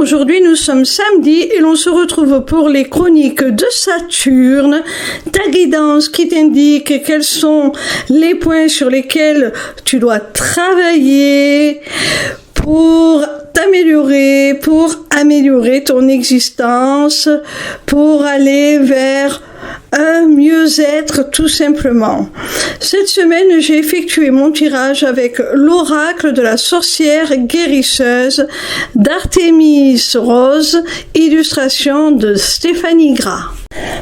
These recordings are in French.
aujourd'hui nous sommes samedi et l'on se retrouve pour les chroniques de Saturne, ta guidance qui t'indique quels sont les points sur lesquels tu dois travailler pour t'améliorer, pour améliorer ton existence, pour aller vers un mieux-être tout simplement. Cette semaine, j'ai effectué mon tirage avec l'oracle de la sorcière guérisseuse d'Artémis Rose, illustration de Stéphanie Gras.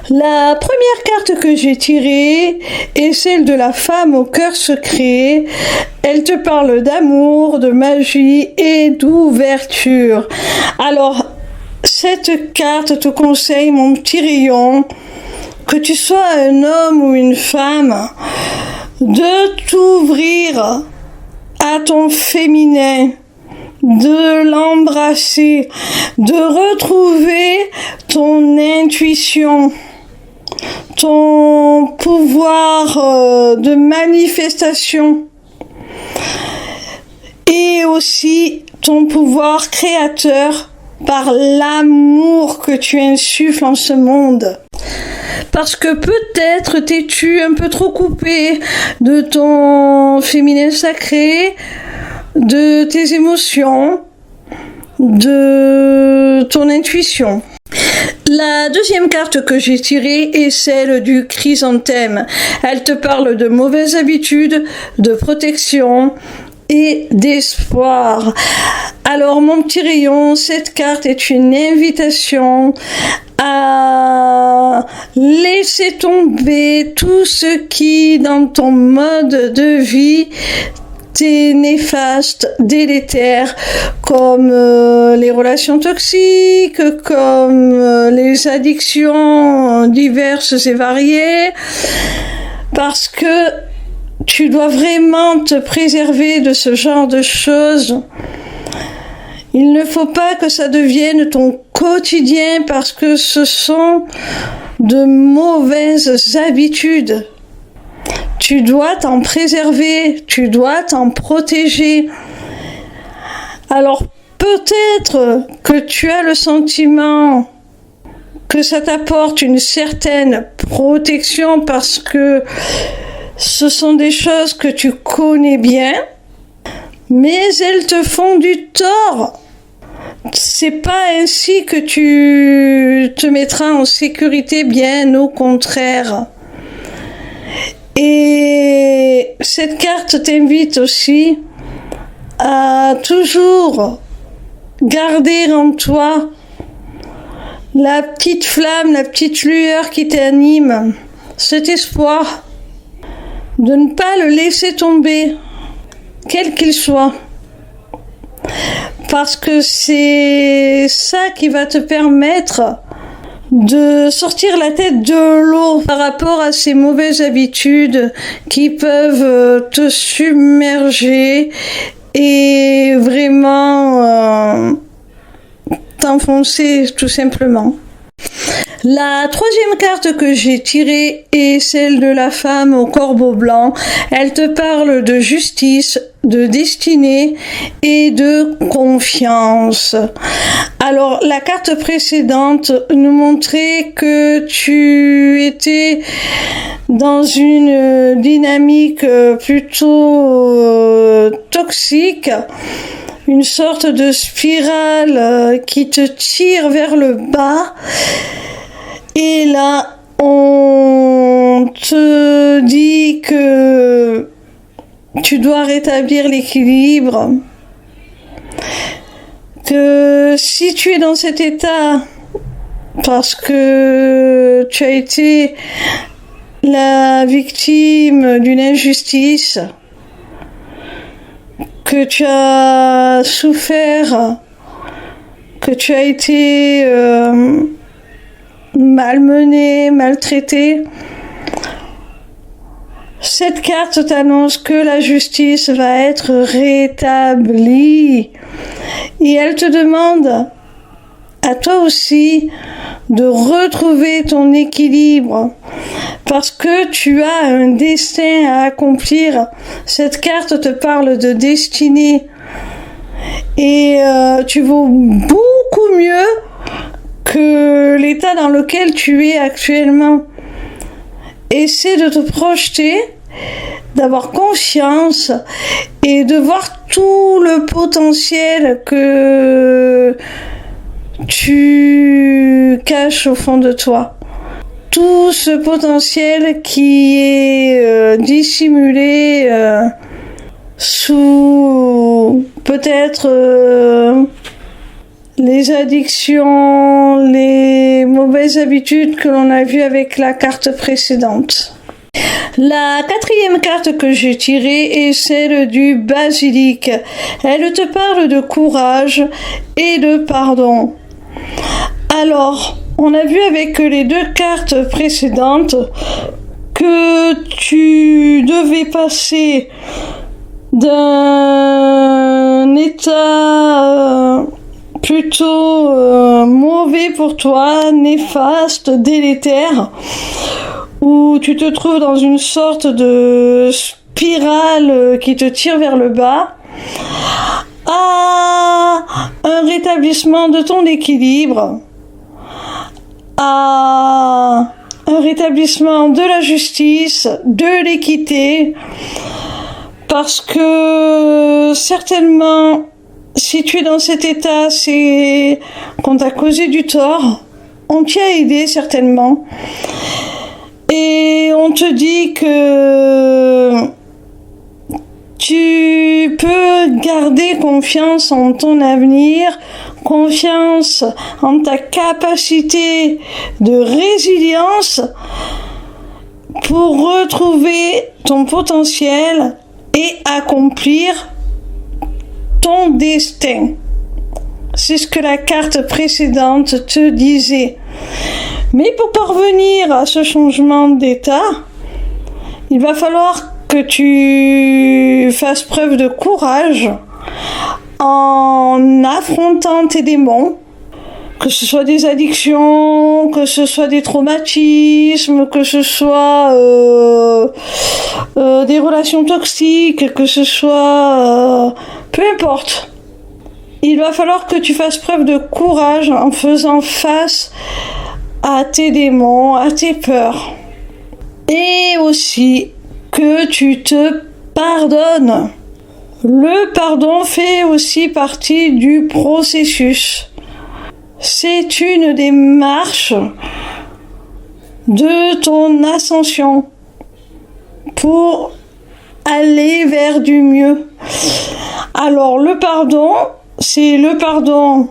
La première carte que j'ai tirée est celle de la femme au cœur secret. Elle te parle d'amour, de magie et d'ouverture. Alors, cette carte te conseille, mon petit rayon, que tu sois un homme ou une femme, de t'ouvrir à ton féminin, de l'embrasser, de retrouver ton intuition, ton pouvoir de manifestation et aussi ton pouvoir créateur par l'amour que tu insuffles en ce monde. Parce que peut-être t'es-tu un peu trop coupé de ton féminin sacré, de tes émotions, de ton intuition. La deuxième carte que j'ai tirée est celle du chrysanthème. Elle te parle de mauvaises habitudes, de protection et d'espoir. Alors mon petit rayon, cette carte est une invitation à laisser tomber tout ce qui dans ton mode de vie t'est néfaste, délétère, comme les relations toxiques, comme les addictions diverses et variées, parce que tu dois vraiment te préserver de ce genre de choses. Il ne faut pas que ça devienne ton quotidien parce que ce sont de mauvaises habitudes. Tu dois t'en préserver, tu dois t'en protéger. Alors peut-être que tu as le sentiment que ça t'apporte une certaine protection parce que ce sont des choses que tu connais bien, mais elles te font du tort. C'est pas ainsi que tu te mettras en sécurité, bien au contraire. Et cette carte t'invite aussi à toujours garder en toi la petite flamme, la petite lueur qui t'anime, cet espoir, de ne pas le laisser tomber, quel qu'il soit. Parce que c'est ça qui va te permettre de sortir la tête de l'eau par rapport à ces mauvaises habitudes qui peuvent te submerger et vraiment t'enfoncer tout simplement. La troisième carte que j'ai tirée est celle de la femme au corbeau blanc. Elle te parle de justice, de destinée et de confiance. Alors, la carte précédente nous montrait que tu étais dans une dynamique plutôt toxique, une sorte de spirale qui te tire vers le bas. Et là, on te dit que tu dois rétablir l'équilibre, que si tu es dans cet état parce que tu as été la victime d'une injustice, que tu as souffert, que tu as été malmené, maltraité, cette carte t'annonce que la justice va être rétablie et elle te demande à toi aussi de retrouver ton équilibre parce que tu as un destin à accomplir. Cette carte te parle de destinée et tu vaux beaucoup beaucoup mieux que l'état dans lequel tu es actuellement. Essaie de te projeter, d'avoir confiance et de voir tout le potentiel que tu caches au fond de toi. Tout ce potentiel qui est dissimulé sous peut-être les addictions, les mauvaises habitudes que l'on a vues avec la carte précédente. La quatrième carte que j'ai tirée est celle du basilic. Elle te parle de courage et de pardon. Alors, on a vu avec les deux cartes précédentes que tu devais passer d'un état plutôt mauvais pour toi, néfaste, délétère, où tu te trouves dans une sorte de spirale qui te tire vers le bas, à un rétablissement de ton équilibre, à un rétablissement de la justice, de l'équité, parce que certainement, si tu es dans cet état, c'est qu'on t'a causé du tort, on t'y a aidé certainement, et on te dit que tu peux garder confiance en ton avenir, confiance en ta capacité de résilience pour retrouver ton potentiel et accomplir ton destin. C'est ce que la carte précédente te disait. Mais pour parvenir à ce changement d'état, il va falloir que tu fasses preuve de courage en affrontant tes démons, que ce soit des addictions, que ce soit des traumatismes, que ce soit des relations toxiques, que ce soit peu importe. Il va falloir que tu fasses preuve de courage en faisant face à tes démons, à tes peurs. Et aussi que tu te pardonnes. Le pardon fait aussi partie du processus. C'est une démarche de ton ascension pour aller vers du mieux. Alors le pardon, c'est le pardon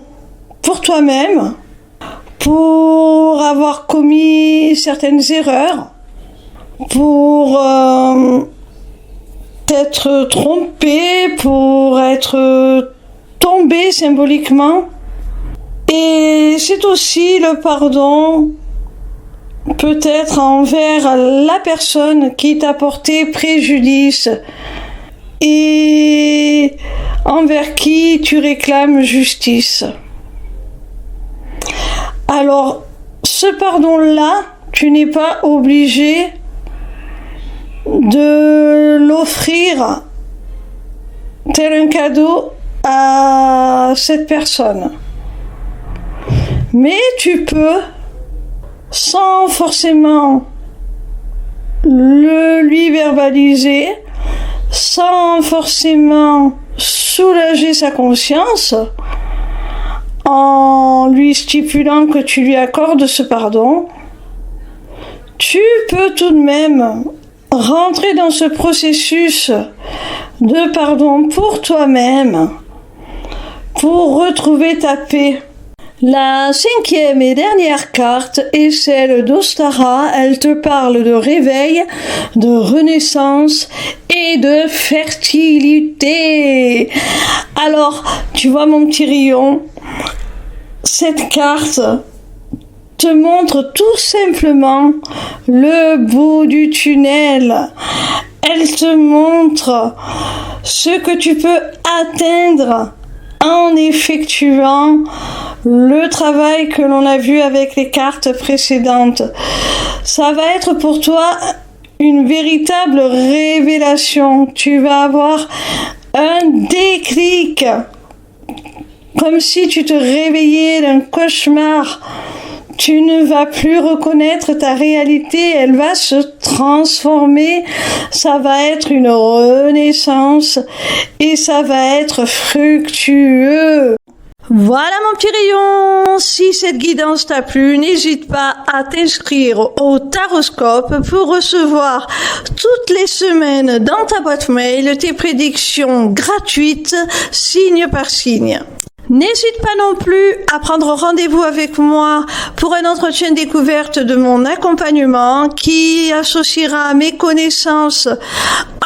pour toi-même, pour avoir commis certaines erreurs, pour être trompé, pour être tombé symboliquement. Et c'est aussi le pardon peut-être envers la personne qui t'a porté préjudice et envers qui tu réclames justice. Alors, ce pardon-là, tu n'es pas obligé de l'offrir tel un cadeau à cette personne. Mais tu peux, sans forcément le lui verbaliser, sans forcément soulager sa conscience, en lui stipulant que tu lui accordes ce pardon, tu peux tout de même rentrer dans ce processus de pardon pour toi-même, pour retrouver ta paix. La cinquième et dernière carte est celle d'Ostara. Elle te parle de réveil, de renaissance et de fertilité. Alors, tu vois mon petit rayon, cette carte te montre tout simplement le bout du tunnel. Elle te montre ce que tu peux atteindre en effectuant le travail que l'on a vu avec les cartes précédentes. Ça va être pour toi une véritable révélation. Tu vas avoir un déclic. comme si tu te réveillais d'un cauchemar. Tu ne vas plus reconnaître ta réalité, elle va se transformer, ça va être une renaissance et ça va être fructueux. Voilà mon petit rayon, si cette guidance t'a plu, n'hésite pas à t'inscrire au Taroscope pour recevoir toutes les semaines dans ta boîte mail tes prédictions gratuites, signe par signe. N'hésite pas non plus à prendre rendez-vous avec moi pour un entretien découverte de mon accompagnement qui associera mes connaissances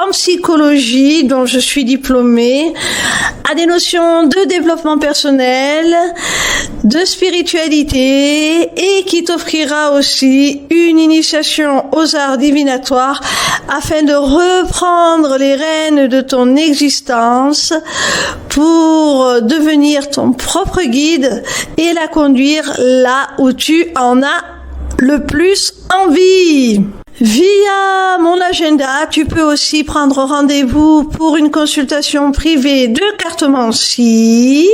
en psychologie, dont je suis diplômée, à des notions de développement personnel, de spiritualité et qui t'offrira aussi une initiation aux arts divinatoires afin de reprendre les rênes de ton existence pour devenir ton propre guide et la conduire là où tu en as le plus envie. Via mon agenda, tu peux aussi prendre rendez-vous pour une consultation privée de cartomancie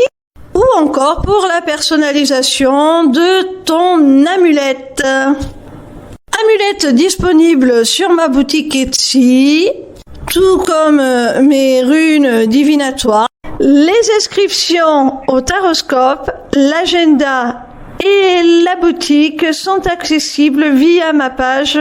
ou encore pour la personnalisation de ton amulette. Amulette disponible sur ma boutique Etsy, tout comme mes runes divinatoires. Les inscriptions au Taroscope, l'agenda et la boutique sont accessibles via ma page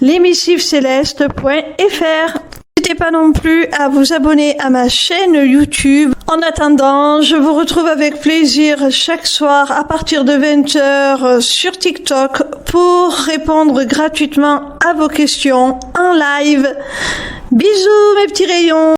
lesmissivescélestes.fr. N'hésitez pas non plus à vous abonner à ma chaîne YouTube. En attendant, je vous retrouve avec plaisir chaque soir à partir de 20h sur TikTok pour répondre gratuitement à vos questions en live. Bisous mes petits rayons.